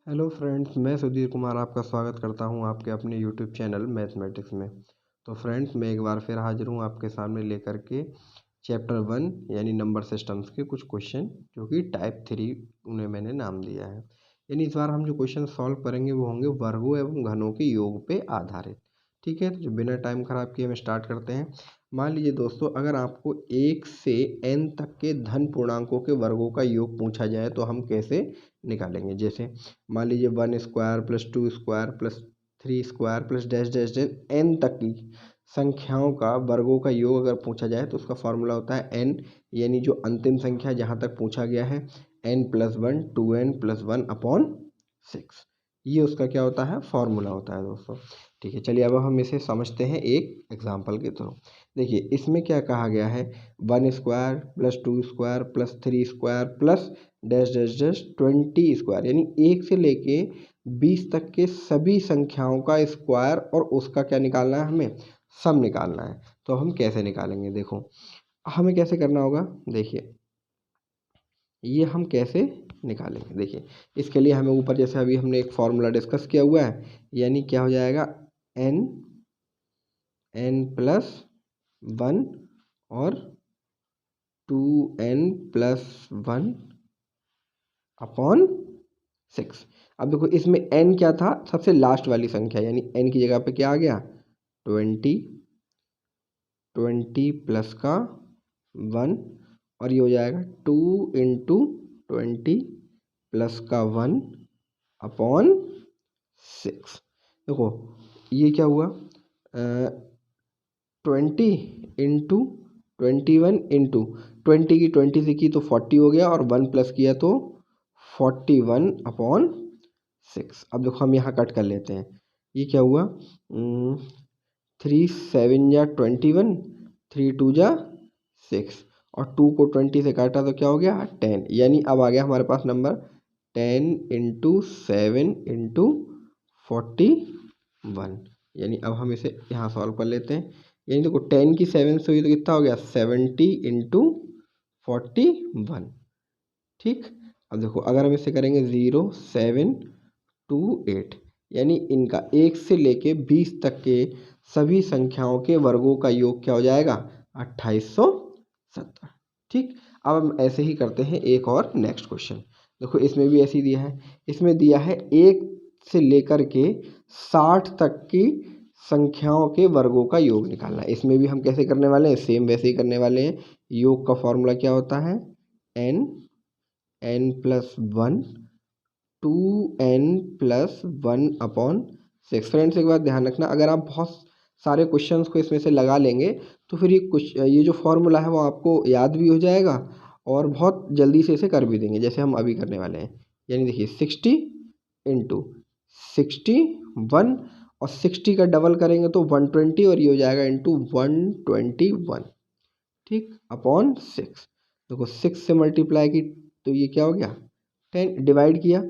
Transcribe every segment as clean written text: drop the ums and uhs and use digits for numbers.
Hello friends, मैं सुधीर कुमार आपका स्वागत करता हूं आपके अपने यूट्यूब चैनल मैथमेटिक्स में। तो फ्रेंड्स, मैं एक बार फिर हाजिर हूं आपके सामने लेकर के चैप्टर 1 यानी नंबर सिस्टम्स के कुछ क्वेश्चन, जो कि टाइप 3 उन्हें मैंने नाम दिया है। यानी इस बार हम जो क्वेश्चन सॉल्व करेंगे वो होंगे वर्गों एवं घनों के योग पे आधारित। ठीक है, तो जो बिना टाइम खराब किए हम स्टार्ट करते हैं। मान लीजिए दोस्तों, अगर आपको 1 से n तक के धन पूर्णांकों के वर्गों का योग पूछा जाए तो हम कैसे निकालेंगे। जैसे मान लीजिए 1 square plus 2 square plus 3 square plus dash dash dash n तक की संख्याओं का वर्गों का योग अगर पूछा जाए तो उसका फॉर्मूला होता है n, यानी जो अंतिम संख्या जहाँ तक पूछा गया है n+1 2n+1/6। ये उसका क्या होता है, फॉर्मूला होता है दोस्तों। ठीक है, चलिए अब हम इसे समझते हैं एक एग्जाम्पल के थ्रू। देखिए इसमें क्या कहा गया है, 1 square plus 2 square plus 3 square plus dash dash dash 20 square, यानी 1 से लेके 20 तक के सभी संख्याओं का स्क्वायर और उसका क्या निकालना है, हमें सम निकालना है। तो हम कैसे निकालेंगे, देखो हमें कैसे करना होगा। देखिए ये हम कैसे निकालेंगे, देखिए इसके लिए हमें ऊपर जैसे अभी हमने एक फॉर्मूला डिस्कस किया हुआ है, यानी क्या हो जाएगा n+1 और 2n+1/6। अब देखो इसमें n क्या था, सबसे लास्ट वाली संख्या, यानी n की जगह पे क्या आ गया 20 प्लस का 1, और ये हो जाएगा 2 इंटू 20 प्लस का 1/6। देखो ये क्या हुआ, 20 इंटू 21 इंटू 20 की 20 से की तो 40 हो गया, और 1 प्लस किया तो 41/6। अब देखो हम यहाँ कट कर लेते हैं, ये क्या हुआ, 3 7 या 21, 3 2 जा 6, और 2 को 20 से काटा तो क्या हो गया 10, यानी अब आ गया हमारे पास नंबर 10 इंटू 7 इंटू 41। यानी अब हम इसे यहाँ सॉल्व कर लेते हैं। यानी देखो 10 की 7 से हुई तो कितना हो गया 70 इंटू 41। ठीक, अब देखो अगर हम इसे करेंगे 0 7 2 8, यानी इनका 1 से लेके 20 तक के सभी संख्याओं के वर्गों का योग क्या हो जाएगा 2870। ठीक, अब हम ऐसे ही करते हैं एक और नेक्स्ट क्वेश्चन। देखो इसमें भी ऐसे ही दिया है, इसमें दिया है 1 से लेकर के 60 तक की संख्याओं के वर्गों का योग निकालना है। इसमें भी हम कैसे करने वाले हैं, सेम वैसे ही करने वाले हैं। योग का फॉर्मूला क्या होता है, n+1 2n+1/6। फ्रेंड्स एक बात ध्यान रखना, अगर आप बहुत सारे क्वेश्चंस को इसमें से लगा लेंगे तो फिर ये जो फॉर्मूला है वो आपको याद भी हो जाएगा और बहुत जल्दी से इसे कर भी देंगे, जैसे हम अभी करने वाले हैं। यानी देखिए 60 इंटू 61, और 60 का डबल करेंगे तो 120, और ये हो जाएगा इंटू 121। ठीक, अपॉन 6। देखो 6 से मल्टीप्लाई की तो ये क्या हो गया 10, डिवाइड किया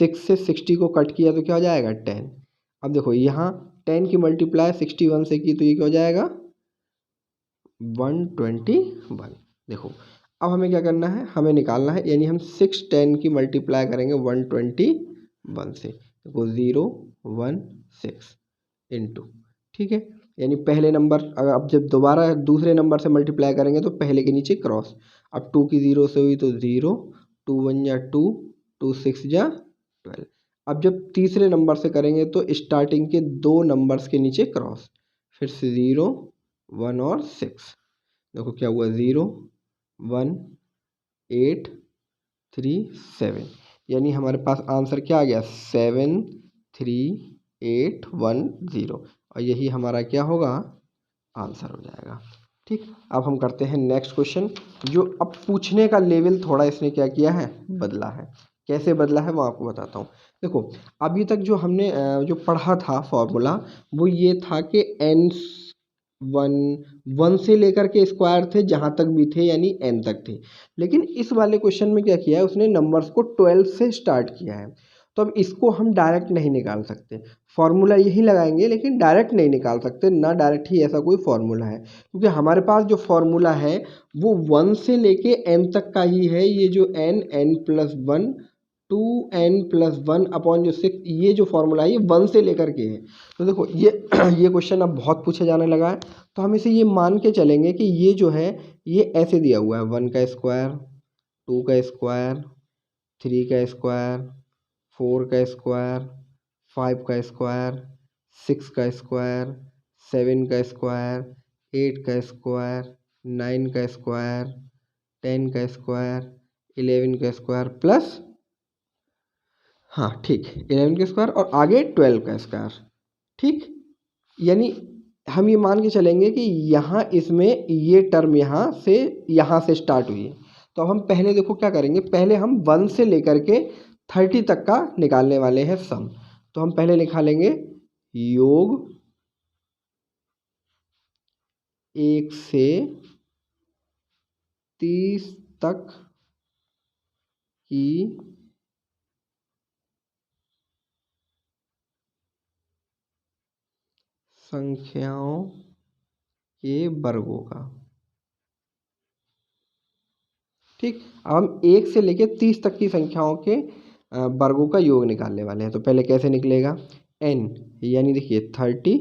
6 से 60 को कट किया तो क्या हो जाएगा 10। अब देखो यहाँ 10 की मल्टीप्लाई 61 से की तो ये क्या हो जाएगा 121। देखो अब हमें क्या करना है, हमें निकालना है, यानी हम 6 10 की मल्टीप्लाई करेंगे 121 से। देखो 0 1 6 इंटू, ठीक है, यानी पहले नंबर अगर अब जब दोबारा दूसरे नंबर से मल्टीप्लाई करेंगे तो पहले के नीचे क्रॉस। अब 2 की 0 से हुई तो 0, 2 1 या 2, 2 6 जा 12। अब जब तीसरे नंबर से करेंगे तो स्टार्टिंग के दो नंबर्स के नीचे क्रॉस, फिर से 0 1 और 6। देखो क्या हुआ 0 1 8 3 7, यानी हमारे पास आंसर क्या आ गया 73810, और यही हमारा क्या होगा आंसर हो जाएगा। ठीक, अब हम करते हैं नेक्स्ट क्वेश्चन। जो अब पूछने का लेवल थोड़ा इसने क्या किया है, बदला है। कैसे बदला है वो आपको बताता हूँ। देखो अभी तक जो हमने जो पढ़ा था फॉर्मूला, वो ये था कि वन से लेकर के स्क्वायर थे जहाँ तक भी थे, यानी n तक थे। लेकिन इस वाले क्वेश्चन में क्या किया है उसने, नंबर्स को 12 से स्टार्ट किया है। तो अब इसको हम डायरेक्ट नहीं निकाल सकते, फॉर्मूला यही लगाएंगे, लेकिन डायरेक्ट नहीं निकाल सकते ना, डायरेक्ट ही ऐसा कोई फॉर्मूला है, क्योंकि हमारे पास जो फॉर्मूला है वो 1 से लेके n तक का ही है। ये जो n+1 2n+1 अपॉन जो 6, ये जो फॉर्मूला है ये 1 से लेकर के है। तो देखो ये ये क्वेश्चन अब बहुत पूछे जाने लगा है, तो हम इसे ये मान के चलेंगे कि ये जो है ये ऐसे दिया हुआ है, 1 का स्क्वायर, 2 का स्क्वायर, 3 का स्क्वायर, 4 का स्क्वायर, 5 का स्क्वायर, 6 का स्क्वायर, 7 का स्क्वायर, 8 का स्क्वायर, 9 का स्क्वायर, 10 का स्क्वायर, 11 का स्क्वायर प्लस, हाँ ठीक, 11 का स्क्वायर और आगे 12 का स्क्वायर। ठीक, यानी हम ये मान के चलेंगे कि यहाँ इसमें ये टर्म यहाँ से स्टार्ट हुई है। तो अब हम पहले देखो क्या करेंगे, पहले हम 1 से लेकर के 30 तक का निकालने वाले हैं सम। तो हम पहले निकालेंगे योग 1 से 30 तक की संख्याओं के वर्गों का। ठीक, अब हम 1 से लेके 30 तक की संख्याओं के वर्गों का योग निकालने वाले हैं। तो पहले कैसे निकलेगा, n यानी देखिए 30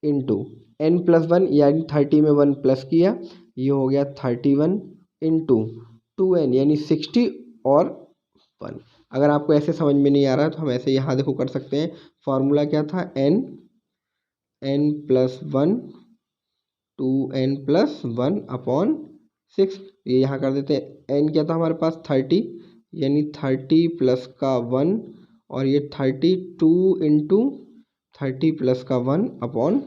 इंटू n+1 यानी 30 में 1 प्लस किया, ये हो गया 31 इंटू 2n यानी 60 और 1। अगर आपको ऐसे समझ में नहीं आ रहा है तो हम ऐसे यहाँ देखो कर सकते हैं। फॉर्मूला क्या था, n+1 2n+1 अपॉन 6। ये यहाँ कर देते हैं। n क्या था हमारे पास 30 यानी 30 प्लस का 1 और ये 32 इंटू 30 प्लस का 1 अपॉन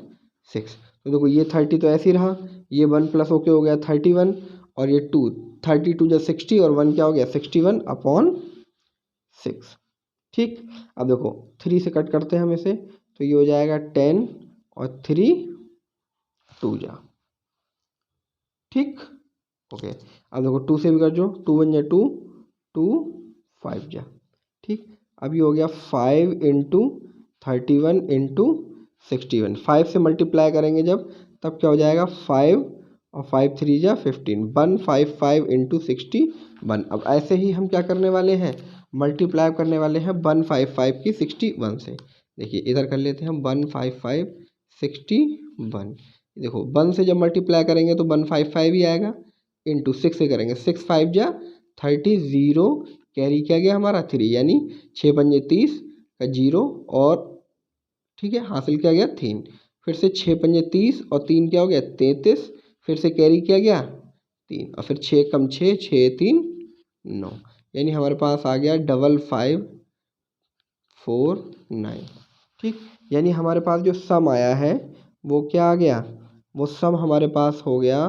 6। तो देखो ये 30 तो ऐसे ही रहा, ये 1 प्लस होके हो गया 31 और ये 2, 32 जो 60 और 1 क्या हो गया 61 अपॉन 6। ठीक, अब देखो 3 से कट करते हैं हम इसे, तो ये हो जाएगा 10 और 3 2 जा। ठीक, ओके। अब देखो 2 से भी कर जो, 2 1 जा 2, 2 5 जा। ठीक, अब ये हो गया 5 इंटू 31 इंटू 61। 5 से मल्टीप्लाई करेंगे जब, तब क्या हो जाएगा 5 और 5 3 जा 15, 155 इंटू 61। अब ऐसे ही हम क्या करने वाले हैं, मल्टीप्लाई करने वाले हैं 155 की 61 से। देखिए इधर कर लेते हैं हम 155 61। देखो 1 से जब मल्टीप्लाई करेंगे तो 155 ही आएगा, इंटू 6 से करेंगे 6 5 जा 30, 0 कैरी किया गया हमारा 3 यानी 6 पंजे 30 का 0 और ठीक है हासिल किया गया 3। फिर से 6 पंजे 30 और 3 क्या हो गया 33, फिर से कैरी किया गया 3 और फिर 6 कम 6 6 3 9, यानी हमारे पास आ गया 5549। ठीक, यानी हमारे पास जो सम आया है वो क्या आ गया, वो सम हमारे पास हो गया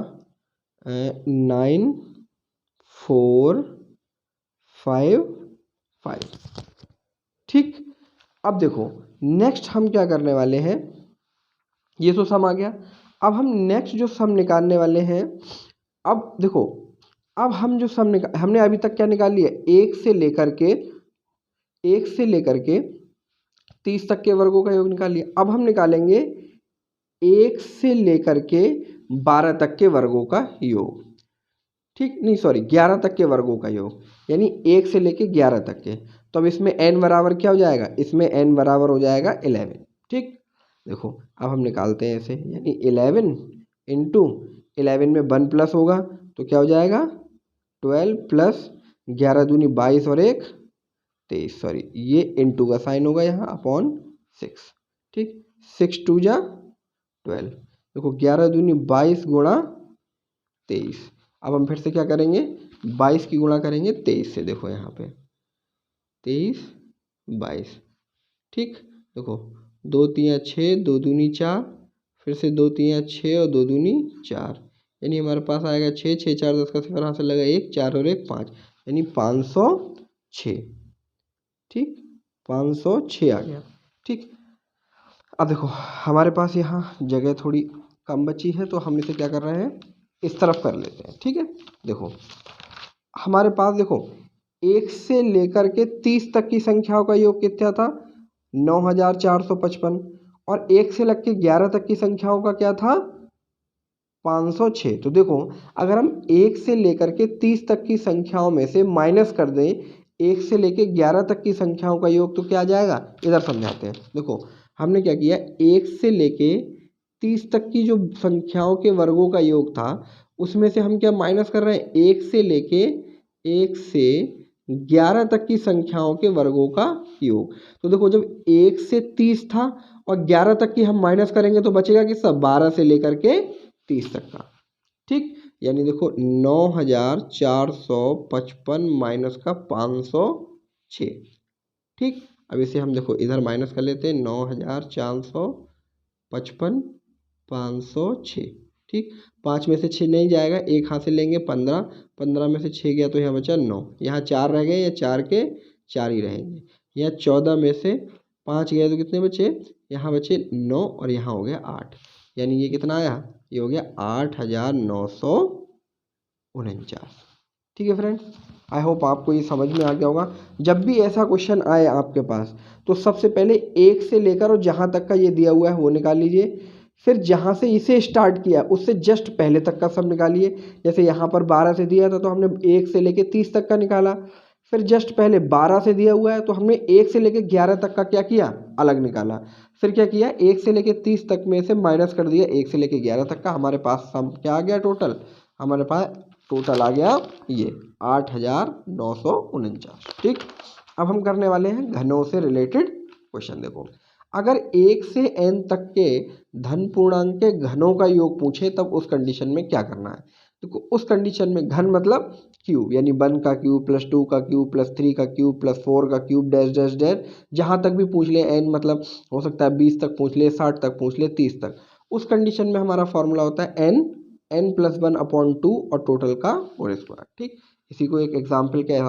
9455। ठीक, अब देखो नेक्स्ट हम क्या करने वाले हैं, ये तो सम आ गया। अब हम नेक्स्ट जो सम निकालने वाले हैं, अब देखो अब हम जो सम हमने अभी तक क्या निकाल लिया, 1 से लेकर के 30 तक के वर्गों का योग निकाल लिया। अब हम निकालेंगे 1 से लेकर के 12 तक के वर्गों का योग। ठीक, नहीं सॉरी 11 तक के वर्गों का योग, यानी 1 से लेके 11 तक के। तो अब इसमें n बराबर क्या हो जाएगा, इसमें n बराबर हो जाएगा 11। ठीक, देखो अब हम निकालते हैं इसे, यानी 11 इंटू 11 में 1 प्लस होगा तो क्या हो जाएगा 12 प्लस 11 दूनी 22 और 1 23, सॉरी ये इंटू का साइन होगा यहाँ अपॉन 6। ठीक, 6 2 जा 12, देखो 11 दूनी 22 गुणा 23। अब हम फिर से क्या करेंगे, 22 की गुणा करेंगे 23 से, देखो यहाँ पे 23 22। ठीक, देखो 2 3 6 2 दूनी 4, फिर से 2 3 6 और 2 दूनी 4, यानी हमारे पास आएगा 6 6 4 10 का सिफर हासिल लगा 1 4 और 1 5, यानी 506। ठीक, 506 आ गया। ठीक, अब देखो हमारे पास यहाँ जगह थोड़ी कम बची है तो हम इसे क्या कर रहे हैं, इस तरफ कर लेते हैं। ठीक है, देखो हमारे पास देखो 1 से लेकर के 30 तक की संख्याओं का योग कितना था 9455, और 1 से लेकर के 11 तक की संख्याओं का क्या था 506। तो देखो अगर हम 1 से लेकर के 30 तक की संख्याओं में से माइनस कर दें 1 से लेके 11 तक की संख्याओं का योग तो क्या आ जाएगा, इधर समझाते हैं। देखो हमने क्या किया, 1 से लेके 30 तक की जो संख्याओं के वर्गों का योग था उसमें से हम क्या माइनस कर रहे हैं, 1 से 11 तक की संख्याओं के वर्गों का योग। तो देखो जब 1 से 30 था और 11 तक की हम माइनस करेंगे तो बचेगा किसका, 12 से लेकर के 30 तक का। ठीक, यानी देखो 9455 माइनस का 506। ठीक, अब इसे हम देखो इधर माइनस कर लेते हैं, 9455 506। ठीक, 5 में से 6 नहीं जाएगा, एक हाथ से लेंगे 15, 15 में से 6 गया तो यहाँ बचा 9, यहाँ 4 रह गए, या 4 के 4 ही रहेंगे। यहाँ 14 में से 5 गए तो कितने बचे, यहाँ बचे 9 और यहाँ हो गया 8, यानी ये कितना आया, ये हो गया 8949। ठीक है फ्रेंड्स, आई होप आपको ये समझ में आ गया होगा। जब भी ऐसा क्वेश्चन आए आपके पास तो सबसे पहले 1 से लेकर और जहाँ तक का ये दिया हुआ है वो निकाल लीजिए, फिर जहाँ से इसे स्टार्ट किया उससे जस्ट पहले तक का सब निकालिए। जैसे यहाँ पर 12 से दिया था तो हमने 1 से लेके 30 तक का निकाला, फिर जस्ट पहले 12 से दिया हुआ है तो हमने 1 से लेके 11 तक का क्या किया, अलग निकाला। फिर क्या किया, 1 से लेके 30 तक में से माइनस कर दिया 1 से लेके 11 तक का। हमारे पास सम क्या आ गया, टोटल हमारे पास टोटल आ गया ये 8949। ठीक, अब हम करने वाले हैं घनों से रिलेटेड क्वेश्चन। देखो अगर 1 से n तक के धन पूर्णांक के घनों का योग पूछे तब उस कंडीशन में क्या करना है। देखो उस कंडीशन में घन मतलब क्यूब, यानी 1 का क्यूब प्लस 2 का क्यूब प्लस 3 का क्यूब प्लस 4 का क्यूब डैश डैश डैश, जहाँ तक भी पूछ ले। n मतलब हो सकता है 20 तक पूछ ले, 60 तक पूछ ले, 30 तक। उस कंडीशन में हमारा फॉर्मूला होता है n प्लस 1/2 और टोटल का होल स्क्वायर। ठीक, इसी को एक एग्जाम्पल के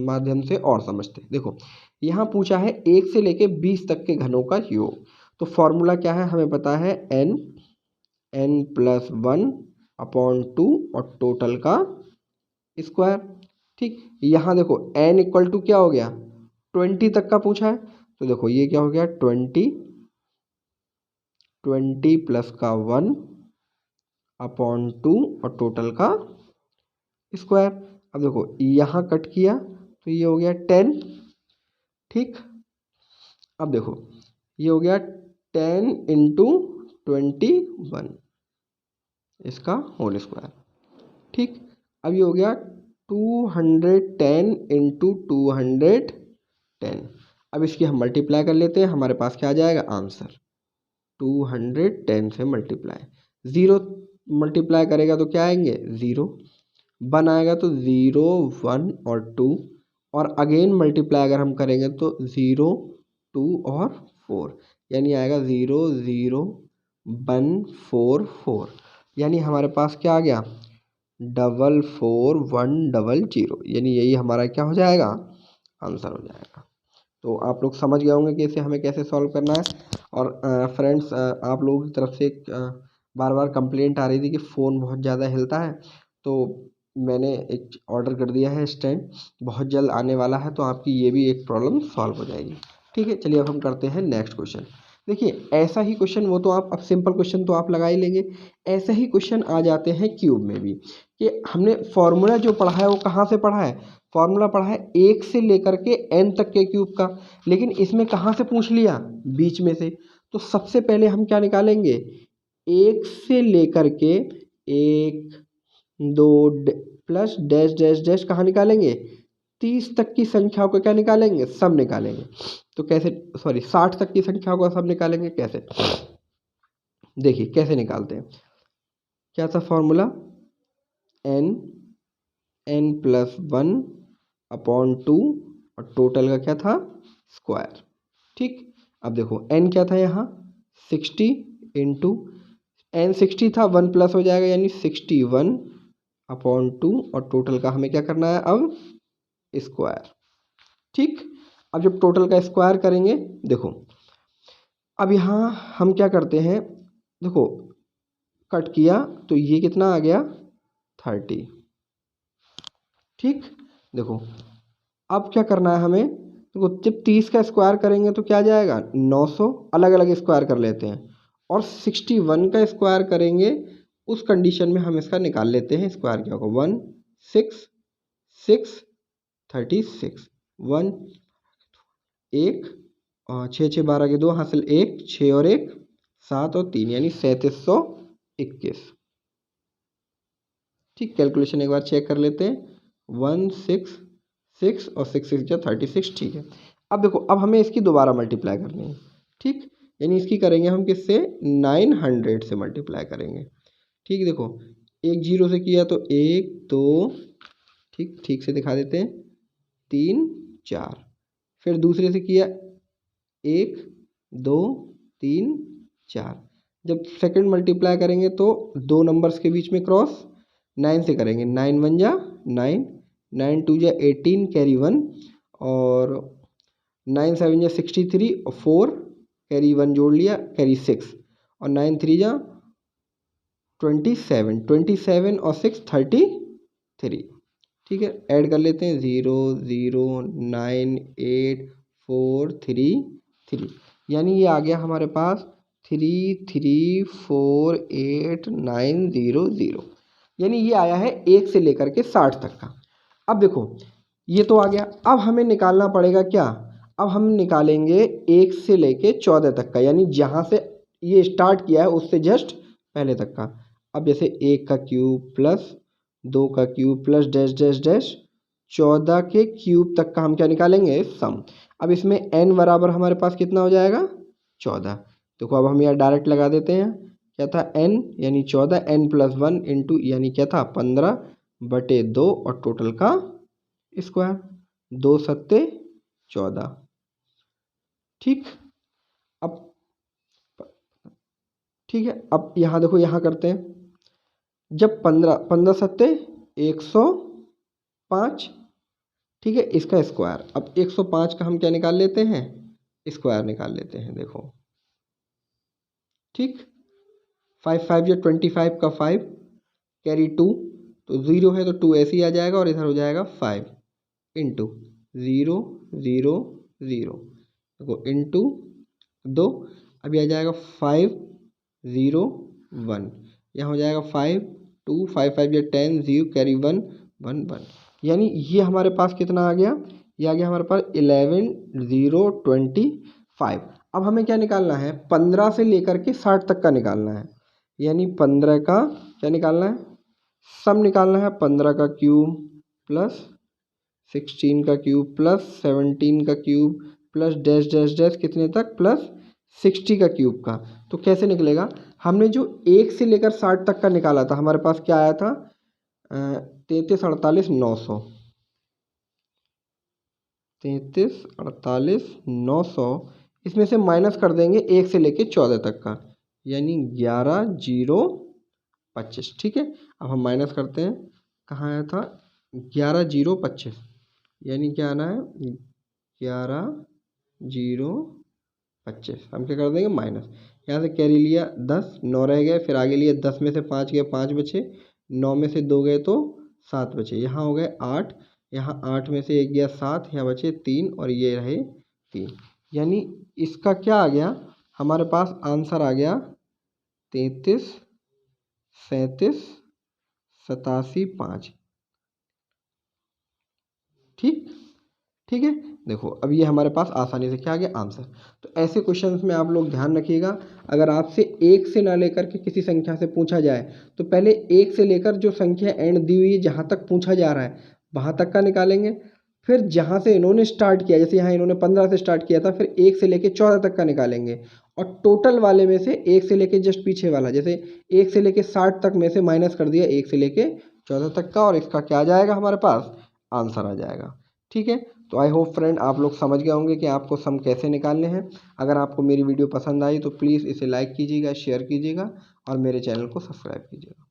माध्यम से और समझते हैं। देखो यहाँ पूछा है 1 से लेके 20 तक के घनों का योग, तो फॉर्मूला क्या है, हमें पता है n प्लस 1/2 और टोटल का स्क्वायर। ठीक, यहाँ देखो n इक्वल टू क्या हो गया, 20 तक का पूछा है, तो देखो ये क्या हो गया 20 प्लस का 1/2 और टोटल का स्क्वायर। अब देखो यहाँ कट किया तो ये हो गया 10। ठीक, अब देखो ये हो गया 10 इंटू 21, इसका होल स्क्वायर। ठीक, अब ये हो गया 210 इंटू 210। अब इसकी हम मल्टीप्लाई कर लेते हैं, हमारे पास क्या आ जाएगा आंसर, 210 से मल्टीप्लाई, 0 मल्टीप्लाई करेगा तो क्या आएंगे 0, 1 आएगा तो 0 1 और 2, और अगेन मल्टीप्लाई अगर हम करेंगे तो 0 2 और 4, यानी आएगा 0 0 1 4 4, यानी हमारे पास क्या आ गया 44100, यानी यही हमारा क्या हो जाएगा आंसर हो जाएगा। तो आप लोग समझ गए होंगे कि इसे हमें कैसे सॉल्व करना है। और फ्रेंड्स आप लोगों की तरफ से बार बार कंप्लेंट आ रही थी कि फ़ोन बहुत ज़्यादा हिलता है, तो मैंने एक ऑर्डर कर दिया है स्टैंड, बहुत जल्द आने वाला है, तो आपकी ये भी एक प्रॉब्लम सॉल्व हो जाएगी। ठीक है, चलिए अब हम करते हैं नेक्स्ट क्वेश्चन। देखिए ऐसा ही क्वेश्चन, वो तो आप अब सिंपल क्वेश्चन तो आप लगा ही लेंगे, ऐसा ही क्वेश्चन आ जाते हैं क्यूब में भी। कि हमने फॉर्मूला जो पढ़ा है वो कहाँ से पढ़ा है, फॉर्मूला पढ़ा है 1 से लेकर के n तक के क्यूब का, लेकिन इसमें कहाँ से पूछ लिया, बीच में से। तो सबसे पहले हम क्या निकालेंगे, 1 से लेकर के 1 2 प्लस डैश डैश डैश कहाँ निकालेंगे, 30 तक की संख्याओं को क्या निकालेंगे, सब निकालेंगे। तो कैसे, सॉरी 60 तक की संख्याओं को सब निकालेंगे, कैसे, देखिए कैसे निकालते हैं। क्या था फॉर्मूला, n प्लस 1/2 और टोटल का क्या था स्क्वायर। ठीक, अब देखो n क्या था यहाँ 60 इंटू n 60 था, 1 प्लस हो जाएगा यानी 61/2 और टोटल का हमें क्या करना है अब स्क्वायर। ठीक, अब जब टोटल का स्क्वायर करेंगे, देखो अब यहाँ हम क्या करते हैं, देखो कट किया तो ये कितना आ गया 30। ठीक, देखो अब क्या करना है हमें, देखो जब 30 का स्क्वायर करेंगे तो क्या आ जाएगा 900, अलग अलग स्क्वायर कर लेते हैं, और 61 का स्क्वायर करेंगे, उस कंडीशन में हम इसका निकाल लेते हैं स्क्वायर क्या होगा 1 6 6 36 1 1 और 6 6 12 के 2 हासिल 1 6 और 1 7 और 3 यानी 3721। ठीक, कैलकुलेशन एक बार चेक कर लेते हैं। 166 और 6 6 जा 36। ठीक है, अब देखो अब हमें इसकी दोबारा मल्टीप्लाई करनी है। ठीक, यानी इसकी करेंगे हम किससे 900 से मल्टीप्लाई करेंगे। ठीक, देखो एक जीरो से किया तो 1 2 ठीक ठीक से दिखा देते हैं 3 4, फिर दूसरे से किया 1 2 3 4। जब सेकंड मल्टीप्लाई करेंगे तो दो नंबर्स के बीच में क्रॉस 9 से करेंगे। 9 1 जा 9 9 2 जा 18 कैरी 1 और 9 7 जा 63 और 4 कैरी 1 जोड़ लिया कैरी 6 और 9 3 जा 27 और 6 33। ठीक है, ऐड कर लेते हैं 0 0 9 8 4 3 3, यानी ये आ गया हमारे पास 3 3 4 8 9 0 0, यानी ये आया है 1 से लेकर के 60 तक का। अब देखो ये तो आ गया, अब हमें निकालना पड़ेगा क्या, अब हम निकालेंगे 1 से लेके 14 तक का, यानी जहाँ से ये स्टार्ट किया है उससे जस्ट पहले तक का। अब जैसे 1 का क्यूब प्लस 2 का cube plus dash dash dash 14 के क्यूब तक का हम क्या निकालेंगे सम। अब इसमें n बराबर हमारे पास कितना हो जाएगा 14। देखो अब हम यहाँ डायरेक्ट लगा देते हैं, क्या था n यानी 14 n प्लस 1 इंटू यानी क्या था 15/2 और टोटल का स्क्वायर 2 सत्ते 14। ठीक, अब ठीक है, अब यहाँ देखो यहाँ करते हैं, जब 15 सत्ते 105। ठीक है, इसका स्क्वायर, अब 105 का हम क्या निकाल लेते हैं स्क्वायर निकाल लेते हैं। देखो ठीक, 5 5 या 25 का 5 कैरी 2 तो 0 है तो 2 ऐसे ही आ जाएगा और इधर हो जाएगा 5 इंटू 0 0 0 देखो इंटू 2, अभी आ जाएगा 5 0 1, यहाँ हो जाएगा 5 2 5 5 या 10 0 कैरी 1 1 1, यानी ये हमारे पास कितना आ गया, ये आ गया हमारे पास 11 0 25। अब हमें क्या निकालना है 15 से लेकर के 60 तक का निकालना है, यानी 15 का क्या निकालना है सम निकालना है। 15 का क्यूब प्लस 16 का क्यूब प्लस 17 का cube plus dash dash dash कितने तक प्लस 60 का क्यूब का। तो कैसे निकलेगा, हमने जो 1 से लेकर 60 तक का निकाला था हमारे पास क्या आया था 33 48 900, 33 48 900, इसमें से माइनस कर देंगे 1 से लेके 14 तक का, यानी 11 0 25। ठीक है, अब हम माइनस करते हैं, कहाँ आया था 11 0 25, यानी क्या आना है 11 0 25। हम क्या कर देंगे माइनस, यहाँ से कैरी लिया 10 9 रह गए, फिर आगे लिए 10 में से 5 गए 5 बचे, 9 में से 2 गए तो 7 बचे, यहाँ हो गए 8, यहाँ 8 में से 1 गया 7, यहाँ बचे 3 और ये रहे 3, यानी इसका क्या आ गया हमारे पास आंसर आ गया 33 37 87 5। ठीक ठीक है, देखो अब ये हमारे पास आसानी से क्या आ गया आंसर। तो ऐसे क्वेश्चंस में आप लोग ध्यान रखिएगा, अगर आपसे 1 से ना लेकर के किसी संख्या से पूछा जाए तो पहले 1 से लेकर जो संख्या एंड दी हुई है जहाँ तक पूछा जा रहा है वहाँ तक का निकालेंगे, फिर जहाँ से इन्होंने स्टार्ट किया, जैसे यहाँ इन्होंने 15 से स्टार्ट किया था, फिर 1 से लेके 14 तक का निकालेंगे, और टोटल वाले में से 1 से लेके जस्ट पीछे वाला, जैसे 1 से लेके 60 तक में से माइनस कर दिया 1 से लेके 14 तक का, और इसका क्या आ जाएगा हमारे पास आंसर आ जाएगा। ठीक है, तो आई होप फ्रेंड आप लोग समझ गए होंगे कि आपको सम कैसे निकालने हैं। अगर आपको मेरी वीडियो पसंद आई तो प्लीज़ इसे लाइक कीजिएगा, शेयर कीजिएगा और मेरे चैनल को सब्सक्राइब कीजिएगा।